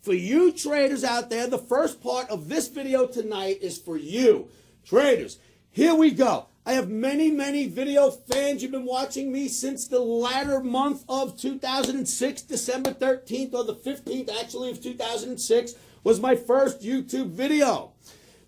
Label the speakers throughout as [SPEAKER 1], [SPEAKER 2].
[SPEAKER 1] For you traders out there, the first part of this video tonight is for you. Traders, here we go. I have many video fans. You've been watching me since the latter month of 2006, December 13th or the 15th actually of 2006 was my first YouTube video.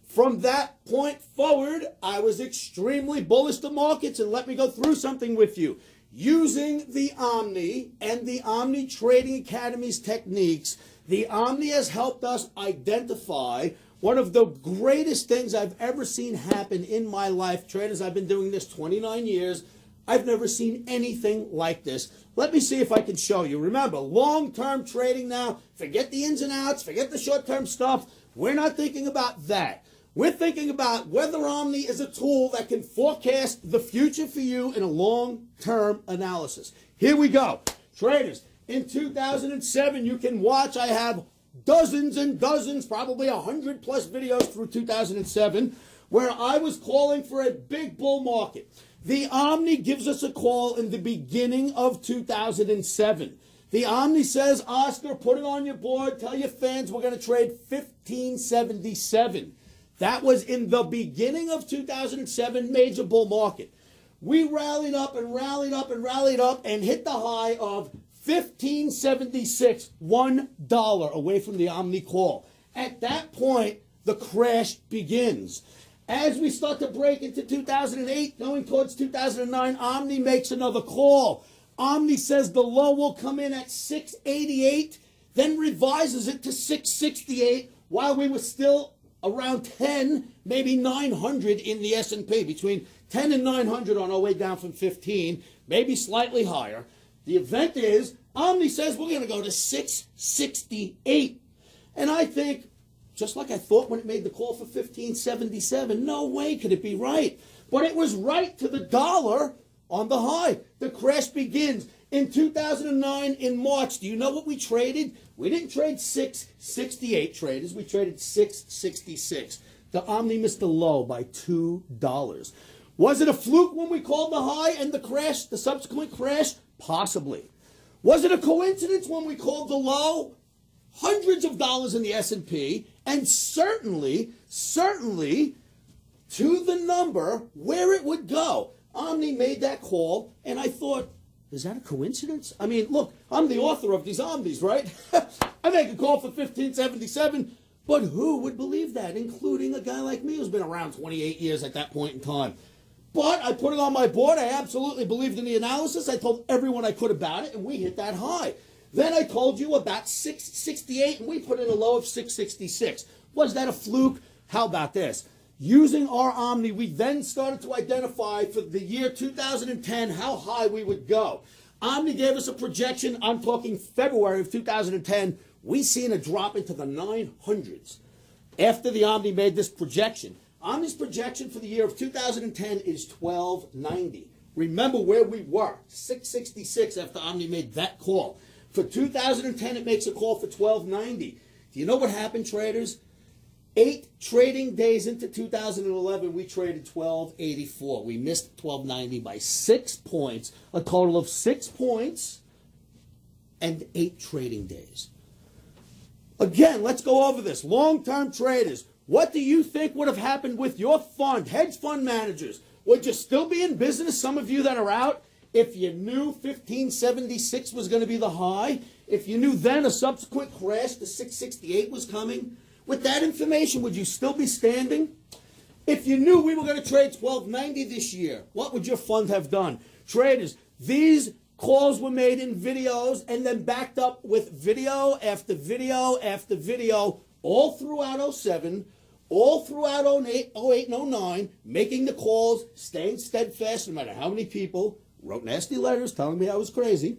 [SPEAKER 1] From that point forward, I was extremely bullish to markets, and let me go through something with you. Using the OMNI and the OMNI Trading Academy's techniques, the OMNI has helped us identify one of the greatest things I've ever seen happen in my life. Traders, I've been doing this 29 years. I've never seen anything like this. Let me see if I can show you. Remember, long-term trading now, forget the ins and outs, forget the short-term stuff. We're not thinking about that. We're thinking about whether OMNI is a tool that can forecast the future for you in a long-term analysis. Here we go. Traders, in 2007, you can watch, I have dozens and dozens, probably 100 plus videos through 2007, where I was calling for a big bull market. The OMNI gives us a call in the beginning of 2007. The OMNI says, Oscar, put it on your board, tell your fans we're going to trade 1577. That was in the beginning of 2007 major bull market. We rallied up and rallied up and rallied up and hit the high of 1576, $1 away from the OMNI call. At that point, the crash begins. As we start to break into 2008, going towards 2009, OMNI makes another call. OMNI says the low will come in at 688, then revises it to 668 while we were still around 10, maybe 900 in the S&P, between 10 and 900 on our way down from 15, maybe slightly higher. The event is, OMNI says we're going to go to 668. And I think, just like I thought when it made the call for 1577, no way could it be right. But it was right to the dollar on the high. The crash begins. In 2009, in March, do you know what we traded? We didn't trade 668 traders. We traded 666. The OMNI missed the low by $2. Was it a fluke when we called the high and the crash, the subsequent crash? Possibly. Was it a coincidence when we called the low? Hundreds of dollars in the S&P, and certainly to the number where it would go. OMNI made that call, and I thought, is that a coincidence? I mean, look, I'm the author of these OMNIs, right? I make a call for 1577, but who would believe that, including a guy like me who's been around 28 years at that point in time? But I put it on my board. I absolutely believed in the analysis. I told everyone I could about it, and we hit that high. Then I told you about 668, and we put in a low of 666. Was that a fluke? How about this? Using our OMNI, we then started to identify for the year 2010 how high we would go. OMNI gave us a projection. I'm talking February of 2010. We seen a drop into the 900s after the OMNI made this projection. OMNI's projection for the year of 2010 is 1290. Remember where we were, 666 after OMNI made that call. For 2010, it makes a call for 1290. Do you know what happened, traders? 8 trading days into 2011, we traded 1284. We missed 1290 by 6 points, a total of 6 points and 8 trading days. Again, let's go over this. Long-term traders, what do you think would have happened with your fund? Hedge fund managers, would you still be in business, some of you that are out, if you knew 1576 was going to be the high? If you knew then a subsequent crash to 668 was coming? With that information, would you still be standing? If you knew we were going to trade 1290 this year, what would your fund have done? Traders, these calls were made in videos and then backed up with video after video after video all throughout 07, all throughout 08 and 09, making the calls, staying steadfast no matter how many people wrote nasty letters telling me I was crazy.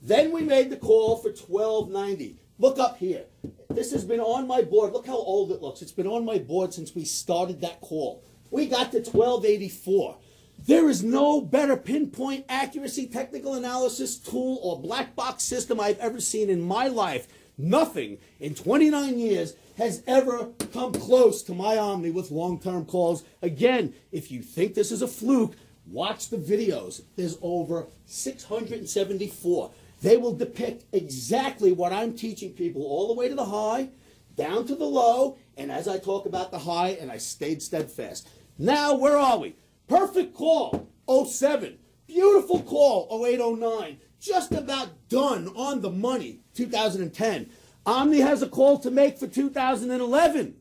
[SPEAKER 1] Then we made the call for 1290. Look up here. This has been on my board. Look how old it looks. It's been on my board since we started that call. We got to 1284. There is no better pinpoint accuracy technical analysis tool or black box system I've ever seen in my life. Nothing in 29 years has ever come close to my OMNI with long-term calls. Again, if you think this is a fluke, watch the videos. There's over 674. They will depict exactly what I'm teaching people, all the way to the high, down to the low, and as I talk about the high, and I stayed steadfast. Now, where are we? Perfect call, '07. Beautiful call, '08, '09. Just about done, on the money, 2010. Omni has a call to make for 2011.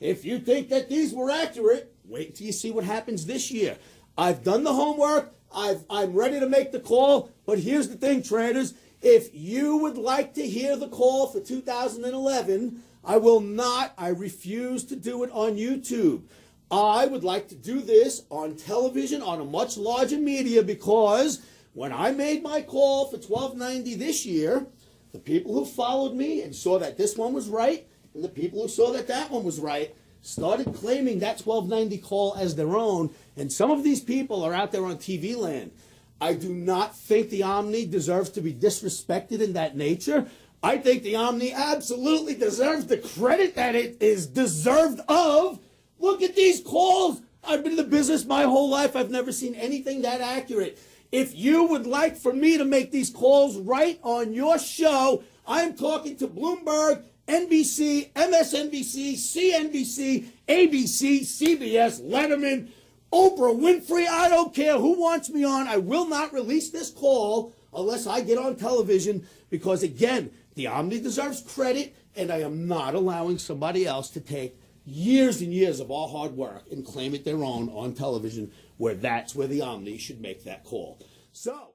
[SPEAKER 1] If you think that these were accurate, wait until you see what happens this year. I've done the homework. I'm ready to make the call. But here's the thing, traders. If you would like to hear the call for 2011, I will not. I refuse to do it on YouTube. I would like to do this on television, on a much larger media, because when I made my call for 1290 this year, the people who followed me and saw that this one was right, and the people who saw that that one was right, started claiming that 1290 call as their own. And some of these people are out there on TV land. I do not think the Omni deserves to be disrespected in that nature. I think the Omni absolutely deserves the credit that it is deserved of. Look at these calls. I've been in the business my whole life. I've never seen anything that accurate. If you would like for me to make these calls right on your show, I'm talking to Bloomberg, NBC, MSNBC, CNBC, ABC, CBS, Letterman, Oprah Winfrey. I don't care who wants me on. I will not release this call unless I get on television, because, again, the Omni deserves credit, and I am not allowing somebody else to take years and years of our hard work and claim it their own on television, where that's where the Omni should make that call. So